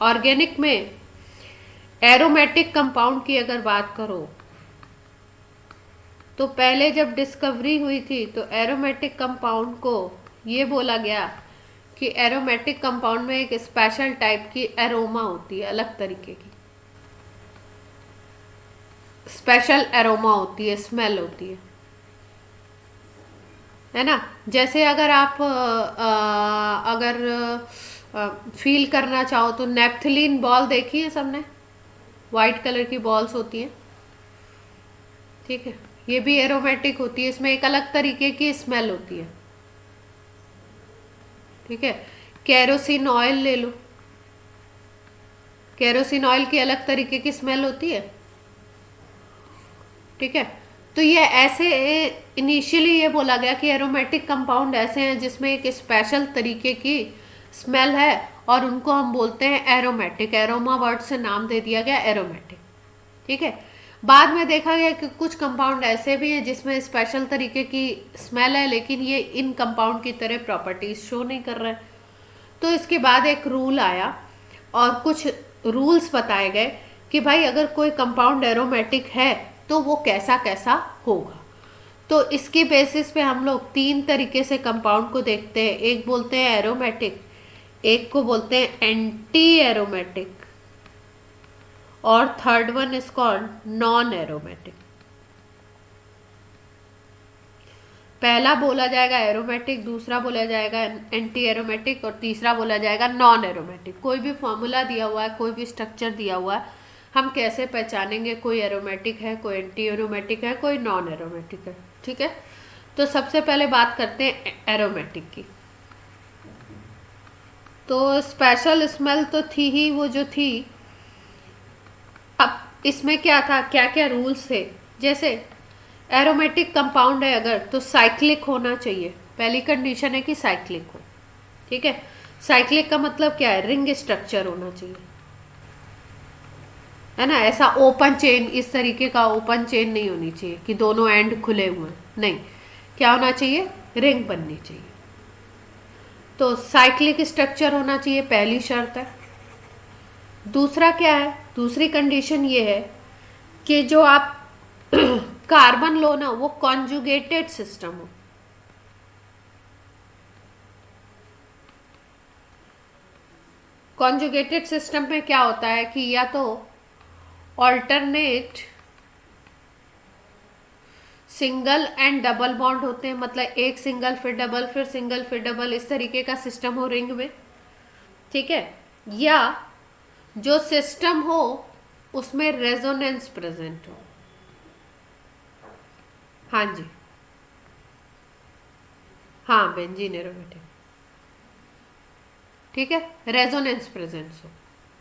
Organic में aromatic compound की अगर बात करो तो पहले जब डिस्कवरी हुई थी तो एरोमेटिक कंपाउंड को ये बोला गया कि एरोमेटिक कंपाउंड में एक स्पेशल टाइप की एरोमा होती है, अलग तरीके की स्पेशल एरोमा होती है, स्मेल होती है ना। जैसे अगर आप अगर फील करना चाहो तो नेप्थलीन बॉल देखी है सबने, वाइट कलर की बॉल्स होती हैं, ठीक है, ये भी एरोमेटिक होती है, इसमें एक अलग तरीके की स्मेल होती है, ठीक है। केरोसिन ऑयल ले लो, केरोसिन ऑयल की अलग तरीके की स्मेल होती है, ठीक है। तो ये ऐसे इनिशियली ये बोला गया कि एरोमेटिक कंपाउंड ऐसे हैं जिसमें एक स्पेशल तरीके की स्मेल है और उनको हम बोलते हैं एरोमेटिक, एरोमा वर्ड से नाम दे दिया गया एरोमेटिक, ठीक है। बाद में देखा गया कि कुछ कंपाउंड ऐसे भी हैं जिसमें स्पेशल तरीके की स्मेल है लेकिन ये इन कंपाउंड की तरह प्रॉपर्टीज शो नहीं कर रहे हैं। तो इसके बाद एक रूल आया और कुछ रूल्स बताए गए कि भाई अगर कोई कंपाउंड एरोमेटिक है तो वो कैसा कैसा होगा। तो इसकी बेसिस पे हम लोग तीन तरीके से कंपाउंड को देखते हैं, एक बोलते हैं एरोमेटिक, एक को बोलते हैं एंटी एरोमेटिक और third one is called non aromatic. पहला बोला जाएगा एरोमेटिक, दूसरा बोला जाएगा एंटी एरोमेटिक और तीसरा बोला जाएगा नॉन एरोमेटिक। कोई भी फॉर्मूला दिया हुआ है, कोई भी स्ट्रक्चर दिया हुआ है, हम कैसे पहचानेंगे कोई एरोमेटिक है, कोई एंटी एरोमेटिक है, कोई नॉन एरोमेटिक है, ठीक है। तो सबसे पहले बात करते हैं एरोमेटिक की। तो स्पेशल स्मेल तो थी ही वो जो थी, अब इसमें क्या था, क्या क्या रूल्स थे। जैसे एरोमेटिक कंपाउंड है अगर तो साइक्लिक होना चाहिए, पहली कंडीशन है कि साइक्लिक हो, ठीक है। साइक्लिक का मतलब क्या है, रिंग स्ट्रक्चर होना चाहिए, है ना। ऐसा ओपन चेन, इस तरीके का ओपन चेन नहीं होनी चाहिए कि दोनों एंड खुले हुए हैं, नहीं, क्या होना चाहिए, रिंग बननी चाहिए। तो साइक्लिक स्ट्रक्चर होना चाहिए, पहली शर्त है। दूसरा क्या है, दूसरी कंडीशन ये है कि जो आप कार्बन लो ना वो कॉन्जुगेटेड सिस्टम हो। कॉन्जुगेटेड सिस्टम में क्या होता है कि या तो alternate single and double bond होते हैं, मतलब एक सिंगल फिर डबल फिर सिंगल फिर डबल, इस तरीके का सिस्टम हो रिंग में, ठीक है। या जो सिस्टम हो उसमें रेजोनेंस प्रेजेंट हो, हाँ जी, हाँ बेंजीन एरोमेटिक, ठीक है, रेजोनेंस प्रेजेंस हो।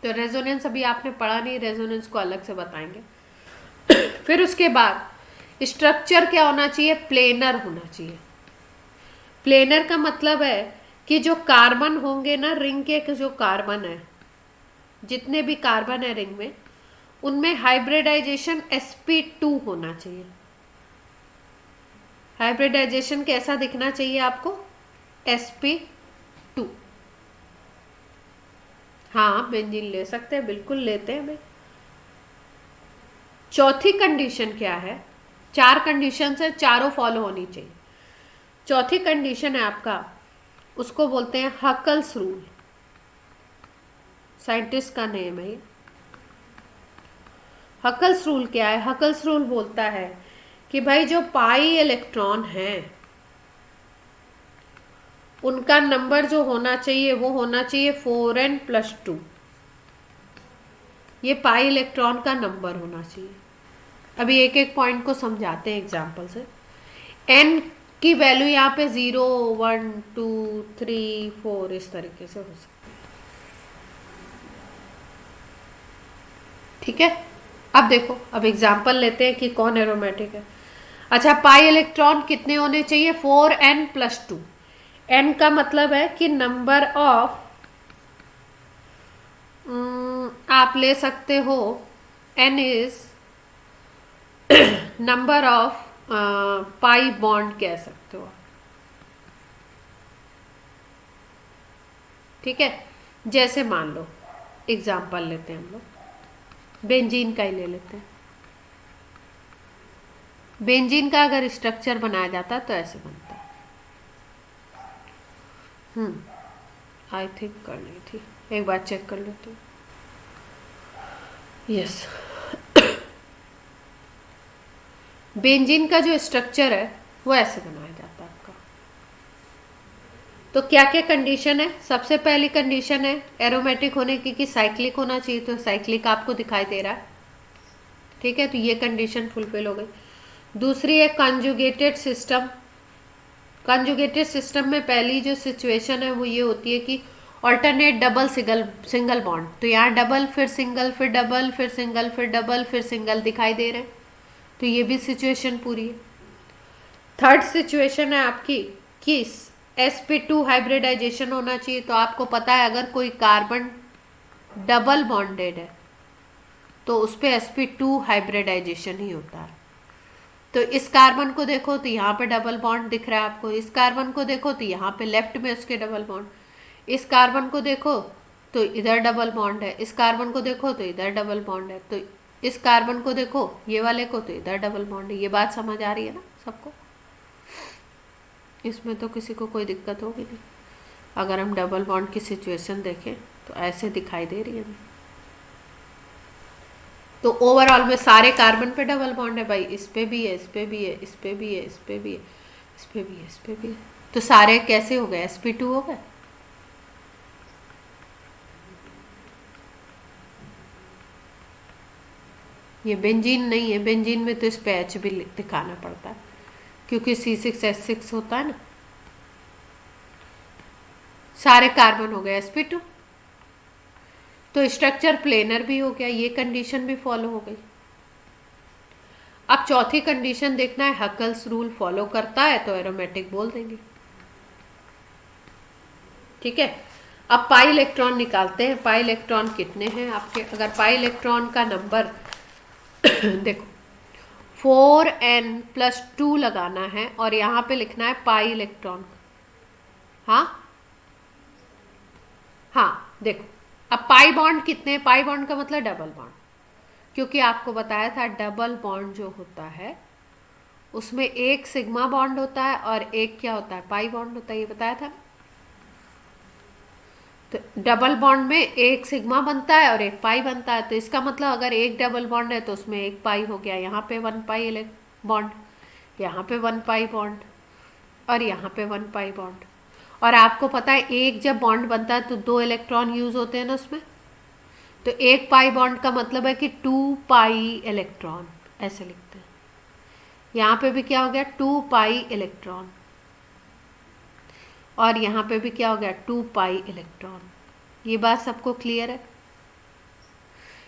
तो रेजोनेंस अभी आपने पढ़ा नहीं, रेजोनेंस को अलग से बताएंगे। फिर उसके बाद स्ट्रक्चर क्या होना चाहिए, प्लेनर होना चाहिए। प्लेनर का मतलब है कि जो कार्बन होंगे ना रिंग के, जो कार्बन है, जितने भी कार्बन है रिंग में, उनमें हाइब्रिडाइजेशन sp2 होना चाहिए। हाइब्रिडाइजेशन कैसा दिखना चाहिए आपको, sp2। हाँ बेंजीन ले सकते हैं, बिल्कुल लेते हैं भाई। चौथी कंडीशन क्या है, चार कंडीशन है, चारों फॉलो होनी चाहिए। चौथी कंडीशन है आपका, उसको बोलते हैं हकल्स रूल, साइंटिस्ट का नेम है। हकल्स रूल क्या है, हकल्स रूल बोलता है कि भाई जो पाई इलेक्ट्रॉन है उनका नंबर जो होना चाहिए वो होना चाहिए 4n+2। ये पाई इलेक्ट्रॉन का नंबर होना चाहिए। अभी एक एक पॉइंट को समझाते हैं एग्जाम्पल से। n की वैल्यू यहाँ पे 0 1 2 3 4 इस तरीके से हो सकती है, ठीक है। अब देखो, अब एग्जाम्पल लेते हैं कि कौन एरोमेटिक है। अच्छा, पाई इलेक्ट्रॉन कितने होने चाहिए, 4n+2। n का मतलब है कि नंबर ऑफ, आप ले सकते हो n is number of pi bond कह सकते हो, ठीक है। जैसे मान लो एग्जाम्पल लेते हैं हम लोग, बेंजीन का ही ले लेते हैं। बेंजीन का अगर स्ट्रक्चर बनाया जाता तो ऐसे बनता है। आई थिंक कर ली थी, एक बार चेक कर लेते हैं। यस, बेंजीन का जो स्ट्रक्चर है वो ऐसे बनाया जाता है आपका। तो क्या क्या कंडीशन है? सबसे पहली कंडीशन है एरोमेटिक होने की कि साइक्लिक होना चाहिए, तो साइक्लिक आपको दिखाई दे रहा है, ठीक है, तो ये कंडीशन फुलफिल हो गई। दूसरी है कंजुगेटेड सिस्टम। कंजुगेटेड सिस्टम में पहली जो सिचुएशन है वो ये होती है कि alternate double single single bond, तो यहाँ डबल फिर सिंगल फिर डबल फिर सिंगल फिर डबल फिर सिंगल दिखाई दे रहे हैं, तो ये भी सिचुएशन पूरी है। थर्ड सिचुएशन है आपकी कि sp2 हाइब्रिडाइजेशन होना चाहिए, तो आपको पता है अगर कोई कार्बन डबल बॉन्डेड है तो उस पर sp2 हाइब्रिडाइजेशन ही होता है। तो इस कार्बन को देखो तो यहाँ पे डबल बॉन्ड दिख रहा है आपको, इस कार्बन को देखो तो यहाँ पे लेफ्ट में उसके डबल बॉन्ड, इस कार्बन को देखो तो इधर डबल बॉन्ड है, इस कार्बन को देखो तो इधर डबल बॉन्ड है, तो इस कार्बन को देखो ये वाले को तो इधर डबल बॉन्ड है। ये बात समझ आ रही है ना सबको? इसमें तो किसी को कोई दिक्कत होगी नहीं। अगर हम डबल बॉन्ड की सिचुएशन देखें तो ऐसे दिखाई दे रही है हमें। तो ओवरऑल में सारे कार्बन पे डबल बॉन्ड है भाई, इस पे भी है, इस पे भी है, इस पे भी है, इस पे भी है, इस पे भी है, इस पे भी है, तो सारे कैसे हो गए? sp2 हो गए। ये बेंजीन नहीं है, बेंजीन में तो इस पे H भी दिखाना पड़ता है क्योंकि C6H6 होता है ना। सारे कार्बन हो गए sp2, तो स्ट्रक्चर प्लेनर भी हो गया, ये कंडीशन भी फॉलो हो गई। अब चौथी कंडीशन देखना है, हकल्स रूल फॉलो करता है तो एरोमेटिक बोल देंगे, ठीक है। अब पाई इलेक्ट्रॉन निकालते हैं। पाई इलेक्ट्रॉन कितने हैं आपके? अगर पाई इलेक्ट्रॉन का नंबर देखो 4n+2 लगाना है और यहाँ पे लिखना है पाई इलेक्ट्रॉन। हाँ हाँ, देखो अब पाई बॉन्ड कितने हैं? पाई बॉन्ड का मतलब डबल बॉन्ड, क्योंकि आपको बताया था डबल बॉन्ड जो होता है उसमें एक सिग्मा बॉन्ड होता है और एक क्या होता है? पाई बॉन्ड होता है, ये बताया था। तो डबल बॉन्ड में एक सिग्मा बनता है और एक पाई बनता है, तो इसका मतलब अगर एक डबल बॉन्ड है तो उसमें एक पाई हो गया, यहाँ पे 1 पाई बॉन्ड, यहाँ पे 1 पाई बॉन्ड और यहाँ पे 1 पाई बॉन्ड। और आपको पता है एक जब बॉन्ड बनता है तो 2 इलेक्ट्रॉन यूज होते हैं ना उसमें, तो एक पाई बॉन्ड का मतलब है कि 2 पाई इलेक्ट्रॉन, ऐसे लिखते हैं। यहाँ पे भी क्या हो गया? 2 पाई इलेक्ट्रॉन, और यहाँ पे भी क्या हो गया? 2 पाई इलेक्ट्रॉन। ये बात सबको क्लियर है?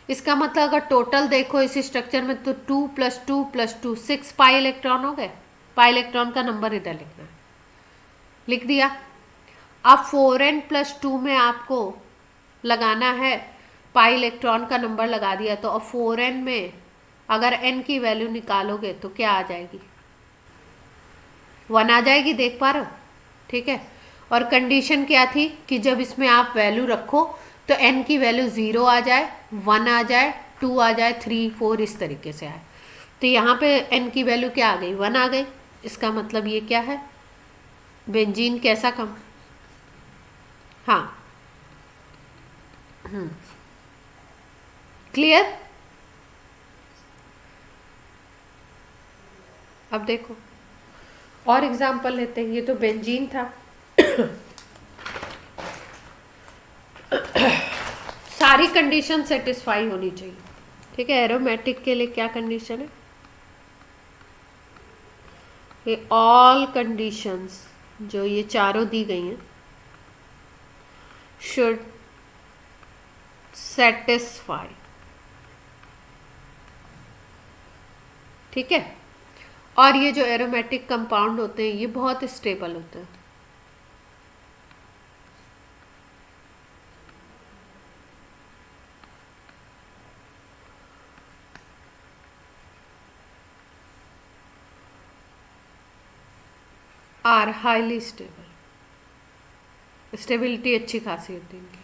इसका मतलब अगर टोटल देखो इस स्ट्रक्चर में तो 2 + 2 + 2 6 पाई इलेक्ट्रॉन हो गए। पाई इलेक्ट्रॉन का नंबर इधर लिखना है, लिख दिया। अब 4n+2 में आपको लगाना है पाई इलेक्ट्रॉन का नंबर लगा दिया, तो अब 4n में अगर n की वैल्यू निकालोगे तो क्या आ जाएगी? 1 आ जाएगी, देख पा रहे हो? ठीक है। और कंडीशन क्या थी कि जब इसमें आप वैल्यू रखो तो n की वैल्यू 0 आ जाए, 1 आ जाए, 2 आ जाए, 3 4 इस तरीके से आए। तो यहाँ पे n की वैल्यू क्या आ गई? 1 आ गई। इसका मतलब ये क्या है? बेंजीन कैसा कम? हाँ, क्लियर? अब देखो और एग्जांपल लेते हैं। ये तो बेंजीन था। सारी कंडीशन सेटिस्फाई होनी चाहिए, ठीक है। एरोमेटिक के लिए क्या कंडीशन है? ये ऑल कंडीशंस जो ये चारों दी गई हैं शुड सेटिस्फाई, ठीक है। और ये जो एरोमेटिक कंपाउंड होते हैं ये बहुत स्टेबल होते हैं। आर हाईली स्टेबल, स्टेबिलिटी अच्छी खासी होती है इनकी।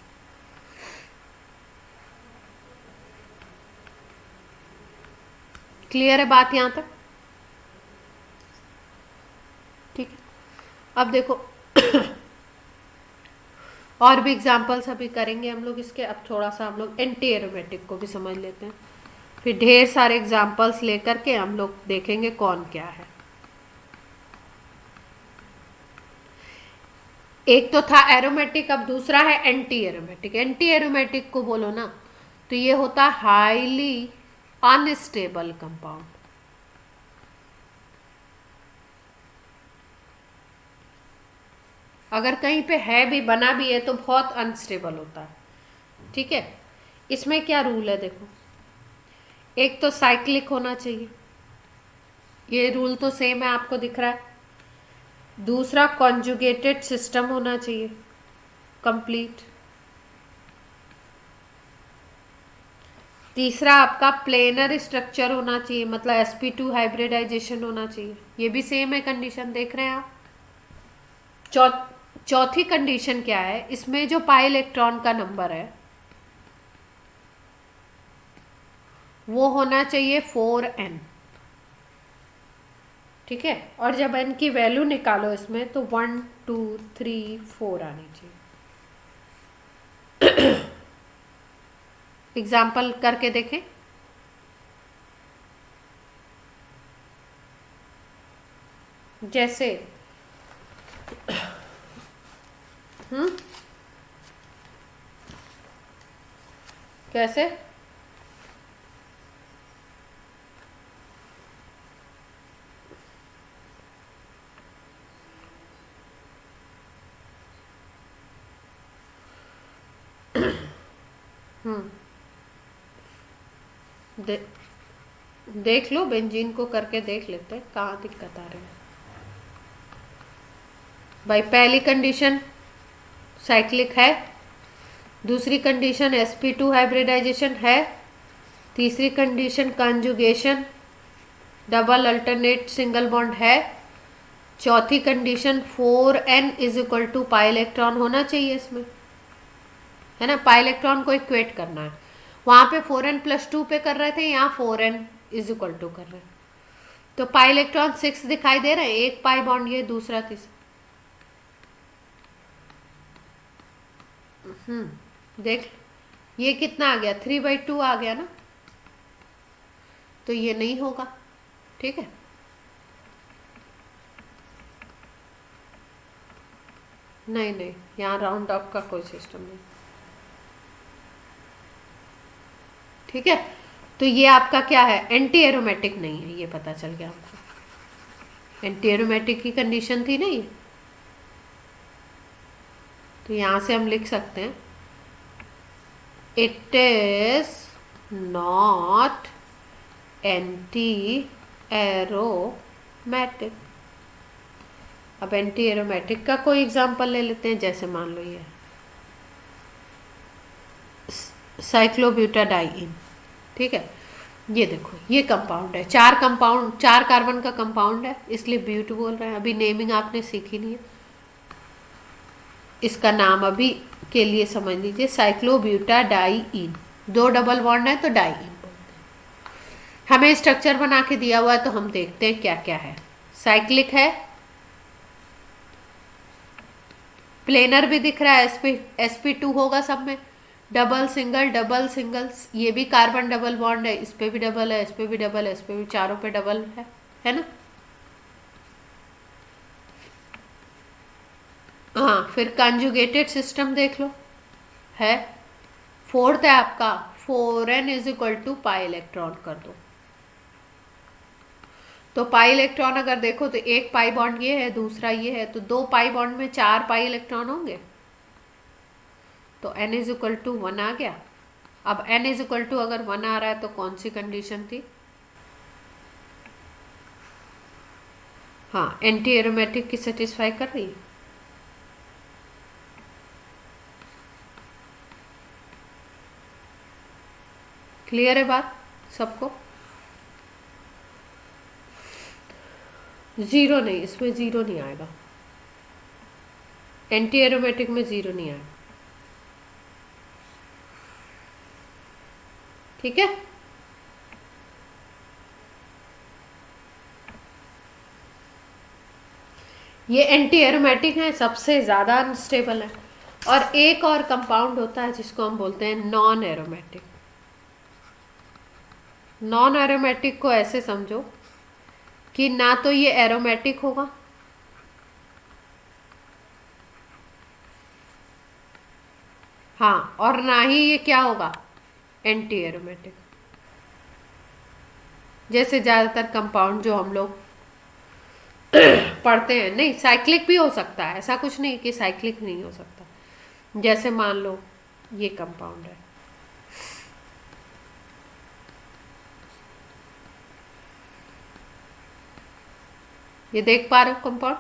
क्लियर है बात यहाँ तक? ठीक है, अब देखो और भी एग्जांपल्स अभी करेंगे हम लोग इसके। अब थोड़ा सा हम लोग एंटी एरोमेटिक को भी समझ लेते हैं, फिर ढेर सारे एग्जांपल्स लेकर के हम लोग देखेंगे कौन क्या है। एक तो था एरोमेटिक, अब दूसरा है एंटी एरोमेटिक। एंटी एरोमेटिक को बोलो ना तो ये होता है हाईली अनस्टेबल कंपाउंड। अगर कहीं पे है भी, बना भी है, तो बहुत अनस्टेबल होता है। ठीक है, इसमें क्या रूल है देखो, एक तो साइक्लिक होना चाहिए, ये रूल तो सेम है, आपको दिख रहा है। दूसरा कॉन्जुगेटेड सिस्टम होना चाहिए कंप्लीट। तीसरा आपका प्लेनर स्ट्रक्चर होना चाहिए, मतलब sp2 हाइब्रिडाइजेशन होना चाहिए, ये भी सेम है कंडीशन, देख रहे हैं आप। चौथी कंडीशन क्या है, इसमें जो पाई इलेक्ट्रॉन का नंबर है वो होना चाहिए 4n। ठीक है, और जब n की वैल्यू निकालो इसमें तो 1 2 3 4 आनी चाहिए। एग्जाम्पल करके देखें। जैसे कैसे? दे, देख लो, बेंजीन को करके देख लेते हैं कहाँ दिक्कत आ रही है। भाई पहली कंडीशन साइक्लिक है, दूसरी कंडीशन sp2 हाइब्रिडाइजेशन है, तीसरी condition conjugation double alternate single bond है, चौथी condition 4n is equal to pi electron होना चाहिए इसमें, है ना। पाई इलेक्ट्रॉन को इक्वेट करना है, वहां पे 4n+2 पे कर रहे थे, यहाँ 4n इज इक्वल टू कर रहे हैं, तो पाई इलेक्ट्रॉन 6 दिखाई दे रहे हैं, एक पाई बॉन्ड ये, दूसरा तीसरा। देख ये कितना आ गया, 3/2 आ गया ना, तो ये नहीं होगा। ठीक है, नहीं नहीं, यहाँ राउंड ऑफ का कोई सिस्टम नहीं। ठीक है, तो ये आपका क्या है, एंटी एरोमेटिक नहीं है, ये पता चल गया हमको। एंटी एरोमेटिक की कंडीशन थी ना ये, तो यहाँ से हम लिख सकते हैं it is not anti aromatic. अब एंटी एरोमेटिक का कोई एग्जांपल ले लेते हैं, जैसे मान लो ये साइक्लोब्यूटाडाइइन। ठीक है, ये देखो ये कंपाउंड है, चार कार्बन का कंपाउंड है, इसलिए ब्यूट बोल रहे हैं। अभी नेमिंग आपने सीखी नहीं है, इसका नाम अभी के लिए समझ लीजिए साइक्लोब्यूटाडाइइन। 2 डबल बॉन्ड है तो डाइइन बोलते हैं। हमें स्ट्रक्चर बना के दिया हुआ है, तो हम देखते हैं क्या क्या है। साइक्लिक है, प्लेनर भी दिख रहा है, sp2 होगा सब में, डबल सिंगल, ये भी कार्बन डबल बॉन्ड है, इस पे भी डबल है, इस पे भी डबल है, इस पे भी, चारों पे डबल है ना। हाँ, फिर कंजुगेटेड सिस्टम देख लो, है। फोर्थ है आपका 4n is equal to pi electron कर दो, तो पाई इलेक्ट्रॉन अगर देखो तो एक पाई बॉन्ड ये है, दूसरा ये है, तो 2 पाई बॉन्ड में 4 पाई इलेक्ट्रॉन होंगे, तो n इज इक्वल टू 1 आ गया। अब n इज इक्वल टू अगर 1 आ रहा है तो कौन सी कंडीशन थी? हाँ, एंटी एरोमेटिक की सेटिस्फाई कर रही है। क्लियर है बात सबको? जीरो नहीं, इसमें जीरो नहीं आएगा, एंटी एरोमेटिक में जीरो नहीं आएगा। ठीक है, ये एंटी एरोमेटिक है, सबसे ज़्यादा अनस्टेबल है। और एक और कंपाउंड होता है जिसको हम बोलते हैं नॉन एरोमेटिक। नॉन एरोमेटिक को ऐसे समझो कि ना तो ये एरोमेटिक होगा, हाँ, और ना ही ये क्या होगा, एंटी एरोमेटिक। जैसे ज़्यादातर कंपाउंड जो हम लोग पढ़ते हैं, नहीं साइक्लिक भी हो सकता है, ऐसा कुछ नहीं कि साइक्लिक नहीं हो सकता। जैसे मान लो ये कंपाउंड है, ये देख पा रहे हो कंपाउंड,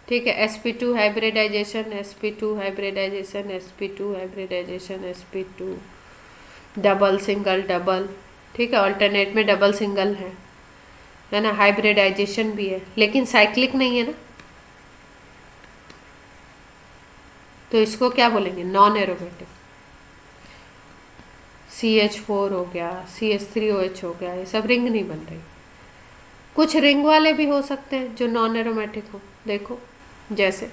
ठीक है। sp2 hybridization, sp2 hybridization, sp2 hybridization, sp2 double single double, ठीक है। ऑल्टरनेट में डबल सिंगल है ना, हाइब्रिडाइजेशन भी है, लेकिन साइक्लिक नहीं है ना, तो इसको क्या बोलेंगे, नॉन एरोमेटिक। CH4 हो गया, CH3OH हो गया, ये सब रिंग नहीं बन रही। कुछ रिंग वाले भी हो सकते हैं जो नॉन एरोमेटिक हो, देखो जैसे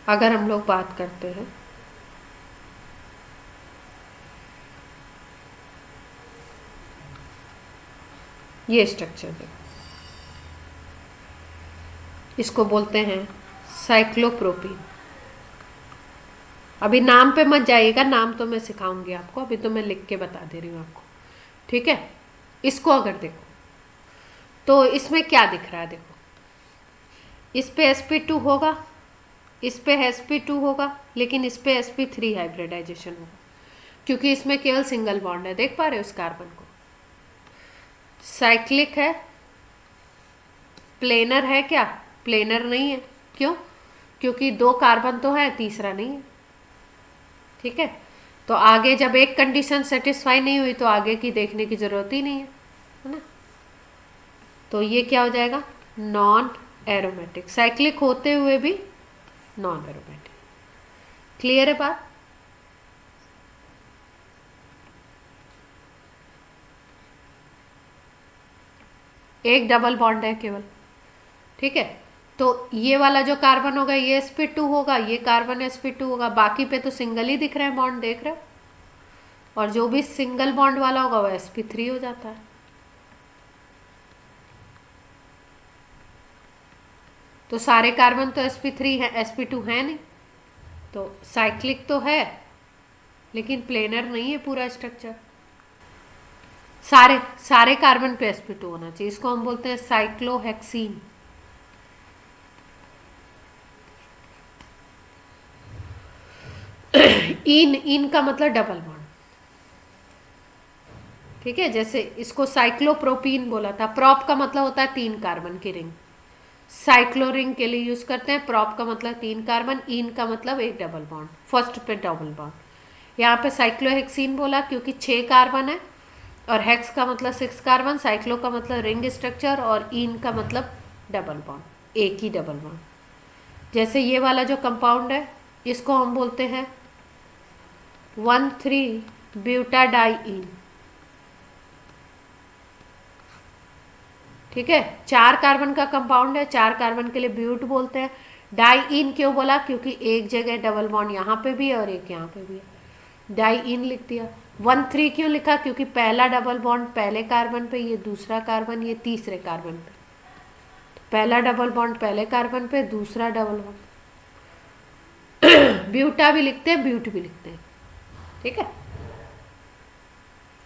अगर हम लोग बात करते हैं ये स्ट्रक्चर देखो, इसको बोलते हैं साइक्लोप्रोपीन। अभी नाम पे मत जाइएगा, नाम तो मैं सिखाऊंगी आपको, अभी तो मैं लिख के बता दे रही हूँ आपको, ठीक है। इसको अगर देखो तो इसमें क्या दिख रहा है, देखो इस पे sp2 होगा, इस पे sp2 होगा, लेकिन इस पे sp3 हाइब्रिडाइजेशन होगा, क्योंकि इसमें केवल सिंगल बॉन्ड है। देख पा रहे हो इस कार्बन को, साइक्लिक है, प्लेनर है क्या, प्लेनर नहीं है। क्यों, क्योंकि दो कार्बन तो है, तीसरा नहीं है, ठीक है। तो आगे जब एक कंडीशन सेटिस्फाई नहीं हुई तो आगे की देखने की जरूरत ही नहीं है ना। तो ये क्या हो जाएगा, नॉन एरोमेटिक, साइक्लिक होते हुए भी नॉन एरोमेटिक। क्लियर है बात। एक डबल बॉन्ड है केवल, ठीक है। तो ये वाला जो कार्बन होगा ये sp2 होगा, ये कार्बन sp2 होगा, बाकी पे तो सिंगल ही दिख रहे हैं बॉन्ड, देख रहे हो। और जो भी सिंगल बॉन्ड वाला होगा वो sp3 हो जाता है। तो सारे कार्बन तो sp3 है, sp2 है नहीं, तो साइक्लिक तो है लेकिन प्लेनर नहीं है पूरा स्ट्रक्चर। सारे सारे कार्बन पे sp2 होना चाहिए, इसको हम बोलते हैं साइक्लोहेक्सीन। इन इन का मतलब डबल बॉन्ड, ठीक है। जैसे इसको साइक्लोप्रोपीन बोला था, प्रॉप का मतलब होता है तीन कार्बन की रिंग, साइक्लो रिंग के लिए यूज करते हैं। प्रॉप का मतलब तीन कार्बन, इन का मतलब एक डबल बॉन्ड, फर्स्ट पे डबल बॉन्ड। यहाँ पे साइक्लोहेक्सीन बोला क्योंकि 6 कार्बन है, और हेक्स का मतलब 6 कार्बन, साइक्लो का मतलब रिंग स्ट्रक्चर, और इन का मतलब डबल बॉन्ड, एक ही डबल बॉन्ड। जैसे ये वाला जो कंपाउंड है इसको हम बोलते हैं 1,3-ब्यूटाडाइईन, ठीक है। 4 कार्बन का कंपाउंड है, 4 कार्बन के लिए ब्यूट बोलते हैं। डाइईन क्यों बोला, क्योंकि एक जगह डबल बॉन्ड यहाँ पे भी है और एक यहाँ पे भी है, डाइईन लिख दिया। 1,3 क्यों लिखा, क्योंकि पहला डबल बॉन्ड पहले कार्बन पे, ये दूसरा कार्बन ये तीसरे कार्बन पे, पहला डबल बॉन्ड पहले कार्बन पे, दूसरा डबल बॉन्ड। ब्यूटा भी लिखते हैं, ब्यूट भी लिखते हैं, ठीक है,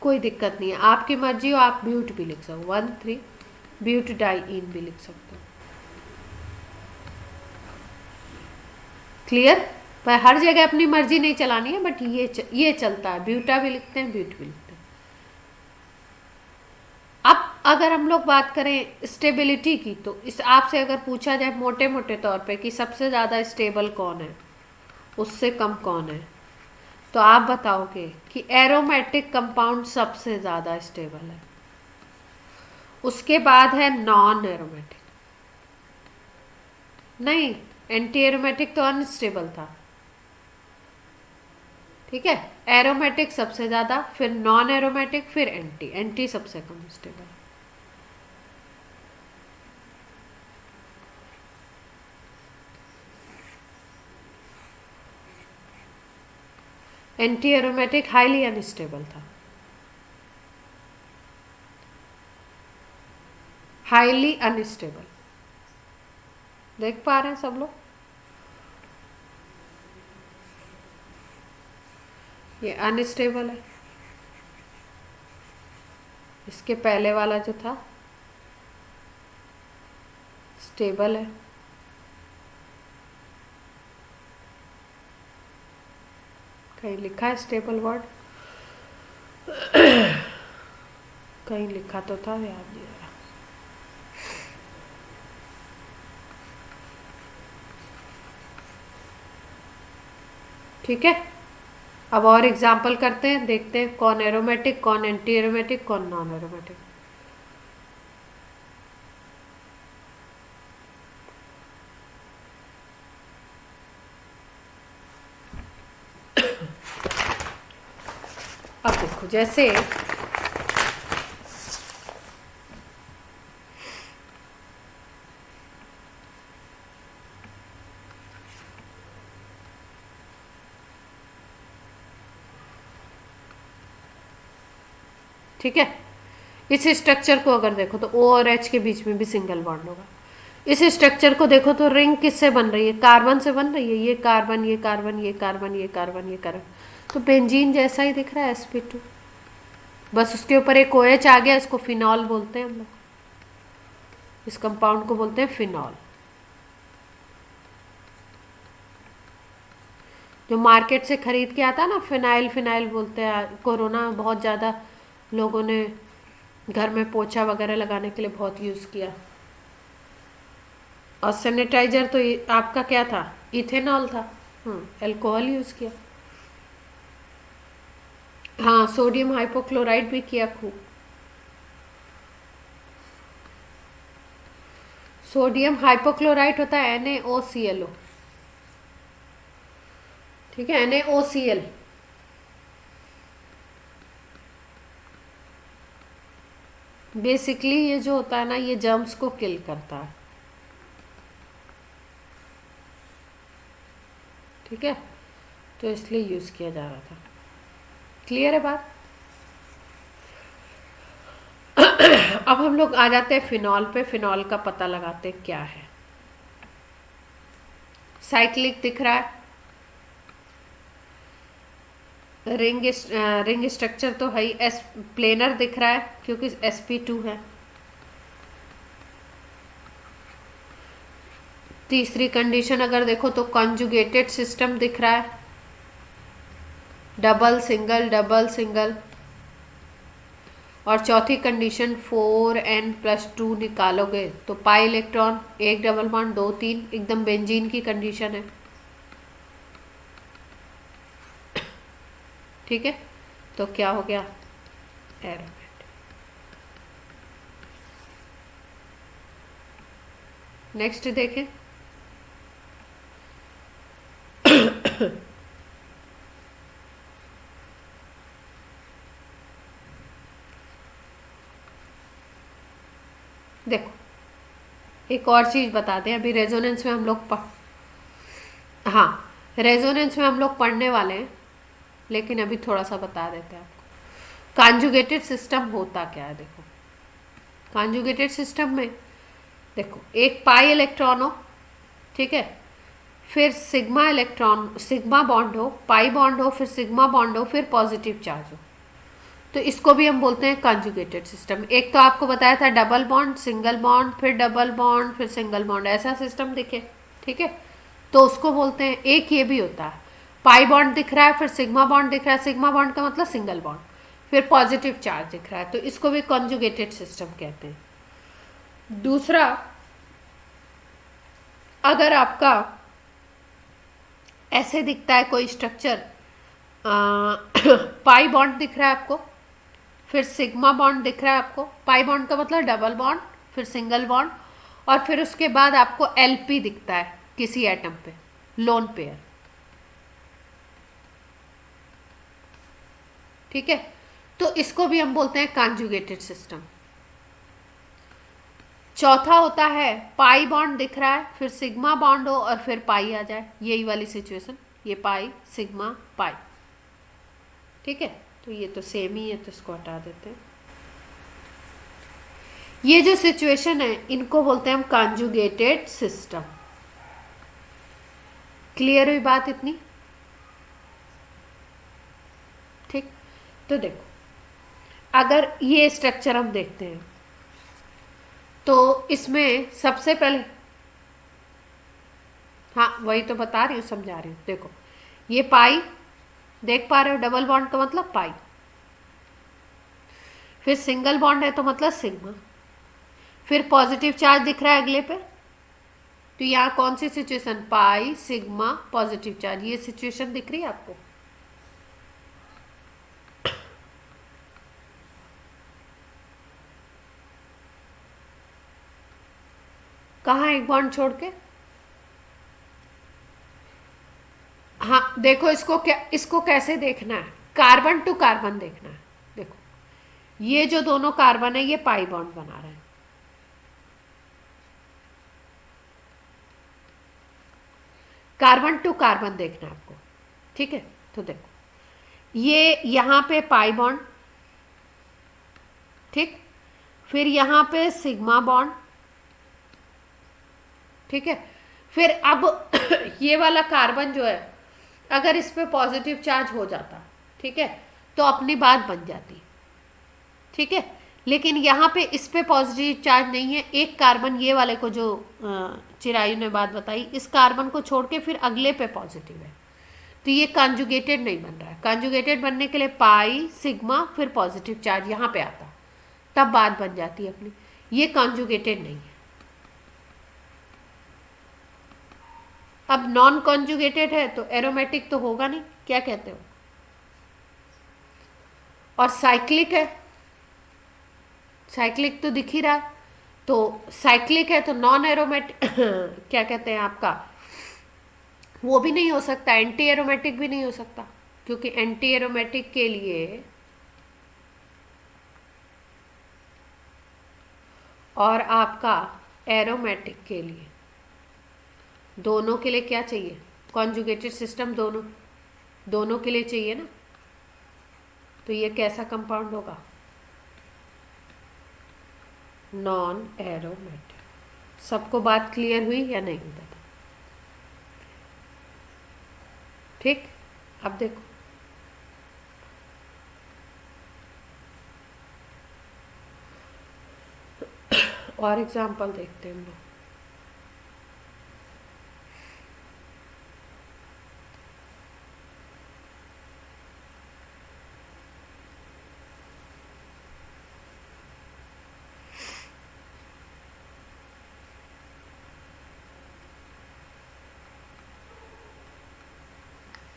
कोई दिक्कत नहीं है, आपकी मर्जी हो, आप ब्यूट भी लिख सकते, 1,3 ब्यूटाडाइईन भी लिख सकते हो। क्लियर। पर हर जगह अपनी मर्जी नहीं चलानी है, बट ये चलता है, ब्यूटा भी लिखते हैं, ब्यूट भी लिखते हैं। अब अगर हम लोग बात करें स्टेबिलिटी की, तो इस आपसे अगर पूछा जाए मोटे मोटे तौर पे कि सबसे ज़्यादा स्टेबल कौन है, उससे कम कौन है, तो आप बताओगे कि एरोमेटिक कंपाउंड सबसे ज़्यादा स्टेबल है, उसके बाद है नॉन एरोमेटिक। नहीं, एंटी एरोमेटिक तो अनस्टेबल था, ठीक है, एरोमेटिक सबसे ज़्यादा, फिर नॉन एरोमेटिक, फिर एंटी, एंटी सबसे कम stable. Anti aromatic highly unstable था, हाईली अनस्टेबल। देख पा रहे हैं सब लोग? ये अनस्टेबल है, इसके पहले वाला जो था स्टेबल है। कहीं लिखा है स्टेबल वर्ड? कहीं लिखा तो था, याद नहीं आ रहा। ठीक है, अब और एग्जाम्पल करते हैं, देखते हैं कौन एरोमेटिक, कौन एंटी एरोमेटिक, कौन नॉन एरोमेटिक। अब देखो, जैसे ठीक है, इस स्ट्रक्चर को अगर देखो तो O और H के बीच में भी सिंगल बॉन्ड होगा। इस स्ट्रक्चर को देखो तो रिंग किससे बन रही है? कार्बन से बन रही है। ये कार्बन, ये कार्बन, ये कार्बन, ये कार्बन, ये कार्बन, तो बेंजीन जैसा ही दिख रहा है, sp2। बस उसके ऊपर एक OH आ गया, इसको फिनॉल बोलते हैं हम लोग, इस कंपाउंड को बोलते हैं फिनॉल। जो मार्केट से खरीद के आता है ना, फिनाइल, फिनाइल बोलते हैं। कोरोना में बहुत ज़्यादा लोगों ने घर में पोछा वगैरह लगाने के लिए बहुत यूज़ किया। और सैनिटाइजर तो आपका क्या था? इथेनॉल था। अल्कोहल यूज़ किया। हाँ, सोडियम हाइपोक्लोराइड भी किया खूब। सोडियम हाइपोक्लोराइड होता है NaOClO, ठीक है, NaOCl। बेसिकली ये जो होता है ना, ये जर्म्स को किल करता है, ठीक है, तो इसलिए यूज़ किया जा रहा था। क्लियर है बात? अब हम लोग आ जाते हैं फिनॉल पे। फिनॉल का पता लगाते हैं क्या है। साइक्लिक दिख रहा है, रिंग स्ट्रक्चर तो है ही, एस प्लेनर दिख रहा है क्योंकि sp2 है। तीसरी कंडीशन अगर देखो तो कॉन्जुगेटेड सिस्टम दिख रहा है, डबल सिंगल डबल सिंगल। और चौथी कंडीशन 4n+2 निकालोगे तो पाई इलेक्ट्रॉन, एक डबल बॉन्ड, 2 3, एकदम बेंजीन की कंडीशन है, ठीक है। तो क्या हो गया? एरोमेट। नेक्स्ट देखें, देखो एक और चीज़ बताते हैं। अभी रेजोनेंस में हम लोग हाँ, रेजोनेंस में हम लोग पढ़ने वाले हैं, लेकिन अभी थोड़ा सा बता देते हैं आपको। कॉन्जुगेटेड सिस्टम होता क्या है? देखो, कॉन्जुगेटेड सिस्टम में देखो, एक पाई इलेक्ट्रॉन हो, ठीक है, फिर सिग्मा इलेक्ट्रॉन, सिग्मा बॉन्ड हो, पाई बॉन्ड हो, फिर सिग्मा बॉन्ड हो, फिर पॉजिटिव चार्ज हो, तो इसको भी हम बोलते हैं कॉन्जुगेटेड सिस्टम। एक तो आपको बताया था डबल बॉन्ड, सिंगल बॉन्ड, फिर डबल बॉन्ड, फिर सिंगल बॉन्ड, ऐसा सिस्टम दिखे, ठीक है, तो उसको बोलते हैं। एक ये भी होता है, पाई बॉन्ड दिख रहा है, फिर सिग्मा बॉन्ड दिख रहा है, सिग्मा बॉन्ड का मतलब सिंगल बॉन्ड, फिर पॉजिटिव चार्ज दिख रहा है, तो इसको भी कॉन्जुगेटेड सिस्टम कहते हैं। दूसरा, अगर आपका ऐसे दिखता है कोई स्ट्रक्चर, पाई बॉन्ड दिख रहा है आपको, फिर सिग्मा बॉन्ड दिख रहा है आपको, पाई बॉन्ड का मतलब डबल बॉन्ड, फिर सिंगल बॉन्ड, और फिर उसके बाद आपको LP दिखता है किसी एटम पे, लोन पेयर, ठीक है, तो इसको भी हम बोलते हैं कॉन्जुगेटेड सिस्टम। चौथा होता है पाई बॉन्ड दिख रहा है, फिर सिग्मा बॉन्ड हो और फिर पाई आ जाए, यही वाली सिचुएशन, ये पाई सिग्मा पाई। ठीक है, तो ये तो सेम ही है, तो इसको हटा देते हैं। ये जो सिचुएशन है इनको बोलते हैं हम कॉन्जुगेटेड सिस्टम। क्लियर हुई बात इतनी? ठीक, तो देखो अगर ये स्ट्रक्चर हम देखते हैं तो इसमें सबसे पहले, हाँ वही तो बता रही हूँ, समझा रही हूँ। देखो ये पाई देख पा रहे हो, डबल बॉन्ड का मतलब पाई, फिर सिंगल बॉन्ड है तो मतलब सिग्मा, फिर पॉजिटिव चार्ज दिख रहा है अगले पे, तो यहाँ कौन सी situation, pi sigma positive charge, ये सिचुएशन दिख रही है आपको। कहाँ एक बॉन्ड छोड़ के, हाँ देखो इसको क्या, इसको कैसे देखना है, कार्बन टू कार्बन देखना है। देखो ये जो दोनों कार्बन है ये पाई बॉन्ड बना रहे हैं, कार्बन टू कार्बन देखना है आपको। ठीक है, तो देखो ये यहाँ पे पाई बॉन्ड, ठीक, फिर यहाँ पे सिग्मा बॉन्ड, ठीक है, फिर अब ये वाला कार्बन जो है अगर इस पे पॉजिटिव चार्ज हो जाता, ठीक है, तो अपनी बात बन जाती। ठीक है, लेकिन यहाँ पे इस पे पॉजिटिव चार्ज नहीं है, एक कार्बन ये वाले को जो चिरायु ने बात बताई, इस कार्बन को छोड़ के फिर अगले पे पॉजिटिव है, तो ये कॉन्जुगेटेड नहीं बन रहा है। कॉन्जुगेटेड बनने के लिए पाई सिग्मा फिर पॉजिटिव चार्ज यहाँ पे आता, तब बात बन जाती है अपनी, ये कॉन्जुगेटेड नहीं है। अब नॉन कॉन्जुगेटेड है तो एरोमेटिक तो होगा नहीं, क्या कहते हो, और साइक्लिक है, साइक्लिक तो दिख ही रहा है, तो साइक्लिक है तो नॉन एरोमेटिक क्या कहते हैं आपका, वो भी नहीं हो सकता, एंटी एरोमेटिक भी नहीं हो सकता, क्योंकि एंटी एरोमेटिक के लिए और आपका एरोमेटिक के लिए, दोनों के लिए क्या चाहिए, कॉन्जुगेटेड सिस्टम, दोनों दोनों के लिए चाहिए ना, तो ये कैसा कंपाउंड होगा, नॉन एरोमेटिक। सबको बात क्लियर हुई या नहीं बता, ठीक। अब देखो और एग्जांपल देखते हैं हम लोग।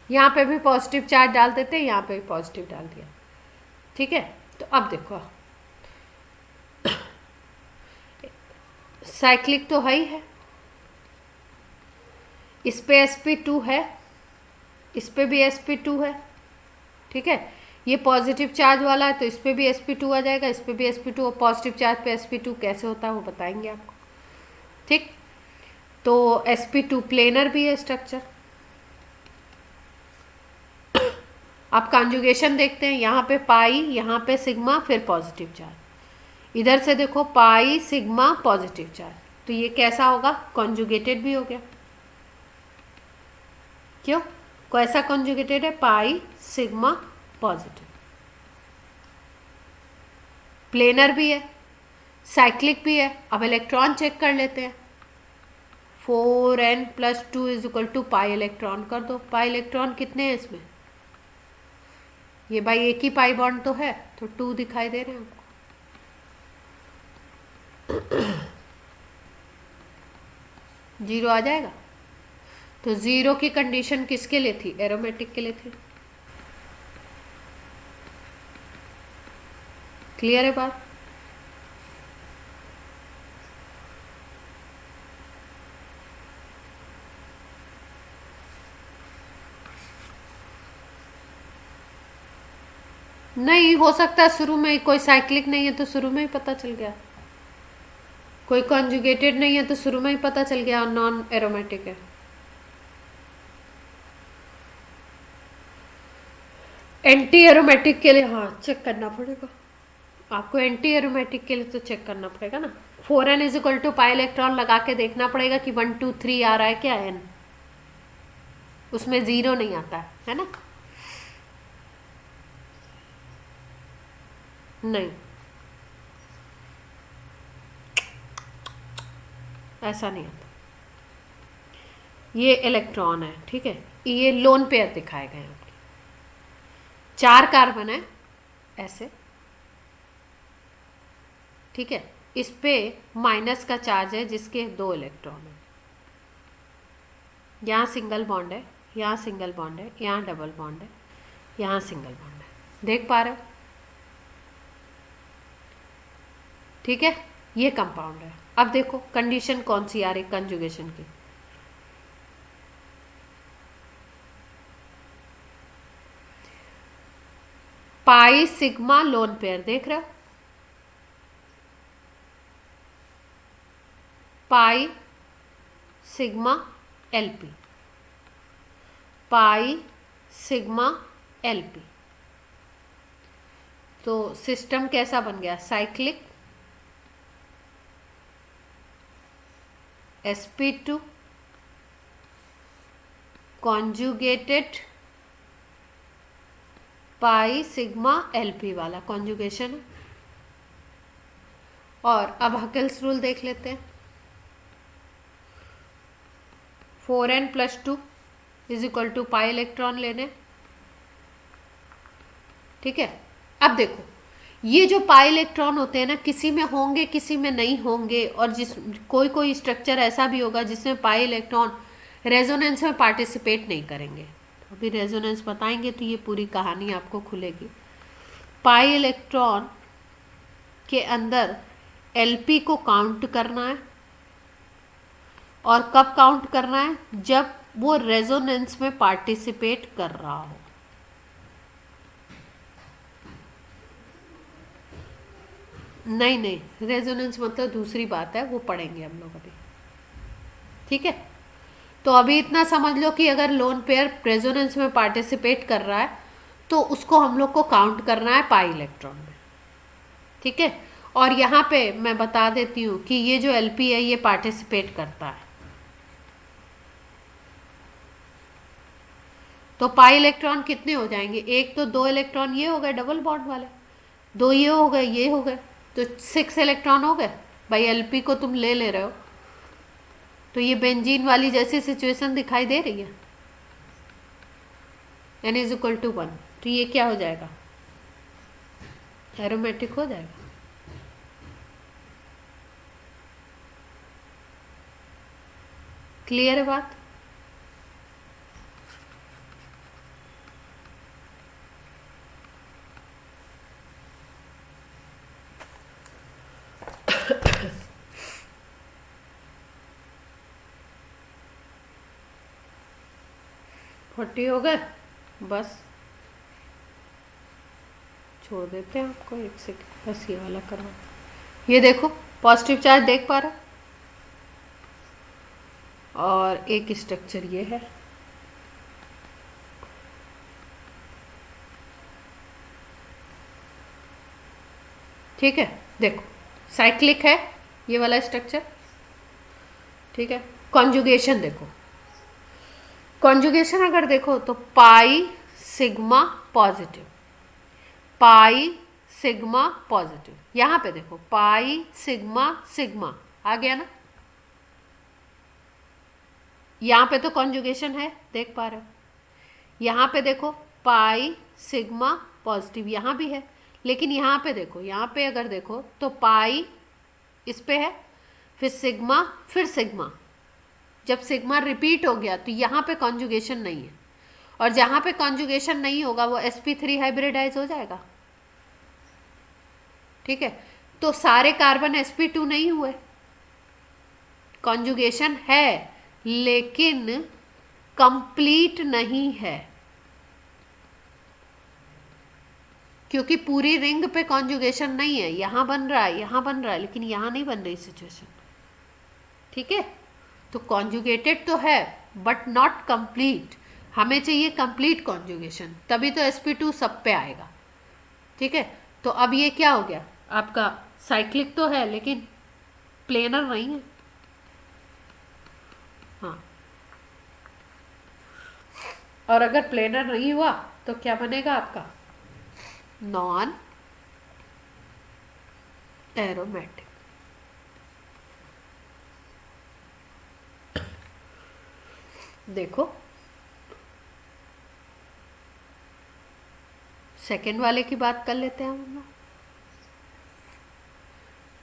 यहाँ पे भी पॉजिटिव चार्ज डाल देते हैं, यहाँ पे भी पॉजिटिव डाल दिया, ठीक है। तो अब देखो साइक्लिक तो है ही है, इस पे sp2 है, इस पे भी sp2 है, ठीक है, ये पॉजिटिव चार्ज वाला है तो इस पे भी sp2 आ जाएगा, इस पे भी sp2, और पॉजिटिव चार्ज पे sp2 कैसे होता है वो बताएंगे आपको, ठीक। तो sp2 प्लेनर भी है स्ट्रक्चर। आप कॉन्जुगेशन देखते हैं, यहाँ पे पाई, यहाँ पे सिग्मा, फिर पॉजिटिव चार्ज, इधर से देखो पाई सिग्मा पॉजिटिव चार्ज, तो ये कैसा होगा, कॉन्जुगेटेड भी हो गया। क्यों, कैसा कॉन्जुगेटेड है, पाई सिग्मा पॉजिटिव, प्लेनर भी है, साइक्लिक भी है। अब इलेक्ट्रॉन चेक कर लेते हैं, 4n+2 = पाई इलेक्ट्रॉन कर दो। पाई इलेक्ट्रॉन कितने हैं इसमें, ये भाई एक ही पाई बॉन्ड तो है, तो 2 दिखाई दे रहे हैं आपको। जीरो आ जाएगा, तो जीरो की कंडीशन किसके लिए थी, एरोमेटिक के लिए थी। क्लियर है बात। नहीं हो सकता शुरू में ही, कोई साइक्लिक नहीं है तो शुरू में ही पता चल गया, कोई कॉन्जुगेटेड नहीं है तो शुरू में ही पता चल गया नॉन एरोमेटिक है। एंटी एरोमेटिक के लिए हाँ चेक करना पड़ेगा आपको, एंटी एरोमेटिक के लिए तो चेक करना पड़ेगा ना। 4n is equal to pi electron लगा के देखना पड़ेगा कि 1 2 3 आ रहा है क्या n, उसमें जीरो नहीं आता है ना, नहीं ऐसा नहीं आता। ये इलेक्ट्रॉन है, ठीक है, ये लोन पेयर दिखाए गए हैं आपके, 4 कार्बन है ऐसे, ठीक है, इस पे माइनस का चार्ज है जिसके 2 इलेक्ट्रॉन है, यहाँ सिंगल बॉन्ड है, यहाँ सिंगल बॉन्ड है, यहाँ डबल बॉन्ड है, यहाँ सिंगल बॉन्ड है, देख पा रहे हो, ठीक है, ये कंपाउंड है। अब देखो कंडीशन कौन सी आ रही कंजुगेशन की, पाई सिग्मा लोन पेयर, देख रहे हो, pi sigma LP, pi sigma LP, तो सिस्टम कैसा बन गया, cyclic, sp2 conjugated pi sigma LP वाला कॉन्जुगेशन है। और अब हकेल्स रूल देख लेते हैं, 4n + 2 is equal to pi electron लेने, ठीक है। अब देखो ये जो पाई इलेक्ट्रॉन होते हैं ना, किसी में होंगे किसी में नहीं होंगे, और जिस कोई स्ट्रक्चर ऐसा भी होगा जिसमें पाई इलेक्ट्रॉन रेजोनेंस में पार्टिसिपेट नहीं करेंगे, अभी रेजोनेंस बताएंगे तो ये पूरी कहानी आपको खुलेगी। पाई इलेक्ट्रॉन के अंदर एलपी को काउंट करना है, और कब काउंट करना है, जब वो रेजोनेंस में पार्टिसिपेट कर रहा हो। नहीं रेजोनेंस मतलब दूसरी बात है, वो पढ़ेंगे हम लोग अभी, ठीक है। तो अभी इतना समझ लो कि अगर लोन पेयर रेजोनेंस में पार्टिसिपेट कर रहा है तो उसको हम लोग को काउंट करना है पाई इलेक्ट्रॉन में, ठीक है। और यहाँ पे मैं बता देती हूँ कि ये जो एलपी है ये पार्टिसिपेट करता है, तो पाई इलेक्ट्रॉन कितने हो जाएंगे, एक तो 2 इलेक्ट्रॉन ये हो गए डबल बॉन्ड वाले, 2 ये हो गए, ये हो गए, तो 6 इलेक्ट्रॉन हो गए भाई, एलपी को तुम ले रहे हो, तो ये बेंजीन वाली जैसी सिचुएशन दिखाई दे रही है, n इज इक्वल टू 1, तो ये क्या हो जाएगा, एरोमेटिक हो जाएगा। क्लियर है बात। फोर्टी हो गए, बस छोड़ देते हैं आपको, एक सेकेंड बस ये वाला करवा, ये देखो पॉजिटिव चार्ज देख पा रहे, और एक स्ट्रक्चर ये है, ठीक है, देखो साइक्लिक है ये वाला स्ट्रक्चर, ठीक है। कॉन्जुगेशन देखो, कॉन्जुगेशन अगर देखो तो पाई सिग्मा पॉजिटिव, पाई सिग्मा पॉजिटिव, यहाँ पे देखो पाई सिग्मा सिग्मा आ गया ना, यहाँ पे तो कॉन्जुगेशन है देख पा रहे हो, यहाँ पे देखो पाई सिग्मा पॉजिटिव यहाँ भी है, लेकिन यहाँ पे देखो, यहाँ पे अगर देखो तो पाई इस पे है, फिर सिग्मा, फिर सिग्मा, जब सिग्मा रिपीट हो गया तो यहाँ पे कॉन्जुगेशन नहीं है, और जहाँ पे कॉन्जुगेशन नहीं होगा वो sp3 हाइब्रिडाइज हो जाएगा, ठीक है। तो सारे कार्बन sp2 नहीं हुए, कॉन्जुगेशन है लेकिन कंप्लीट नहीं है, क्योंकि पूरी रिंग पे कॉन्जुगेशन नहीं है, यहाँ बन रहा है, यहाँ बन रहा है, लेकिन यहाँ नहीं बन रही सिचुएशन। ठीक है, तो कॉन्जुगेटेड तो है बट नॉट कंप्लीट। हमें चाहिए कंप्लीट कॉन्जुगेशन, तभी तो sp2 सब पे आएगा। ठीक है, तो अब ये क्या हो गया आपका, साइक्लिक तो है लेकिन प्लेनर नहीं है। हाँ, और अगर प्लेनर नहीं हुआ तो क्या बनेगा आपका, नॉन एरोमेटिक। देखो सेकेंड वाले की बात कर लेते हैं हम लोग।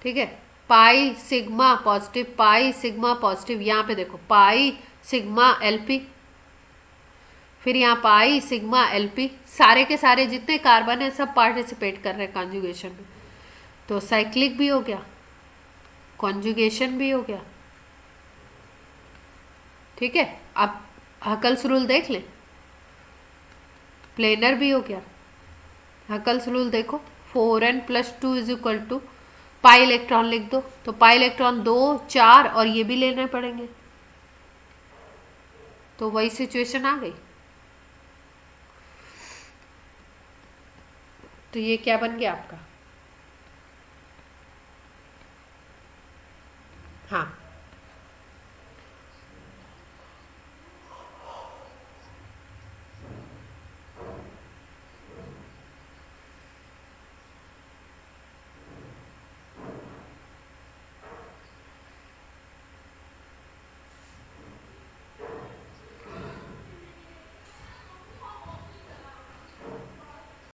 ठीक है, पाई सिग्मा पॉजिटिव, पाई सिग्मा पॉजिटिव, यहाँ पे देखो पाई सिग्मा एलपी, फिर यहाँ पाई सिग्मा एलपी, सारे के सारे जितने कार्बन है सब पार्टिसिपेट कर रहे हैं कॉन्जुगेशन में। तो साइक्लिक भी हो गया, कॉन्जुगेशन भी हो गया। ठीक है, अब हकल्स रूल देख लें, प्लेनर भी हो गया। हकल्स रूल देखो, 4n+2 is equal to pi electron लिख दो, तो पाई इलेक्ट्रॉन 2 4 और ये भी लेने पड़ेंगे, तो वही सिचुएशन आ गई। तो ये क्या बन गया आपका, हाँ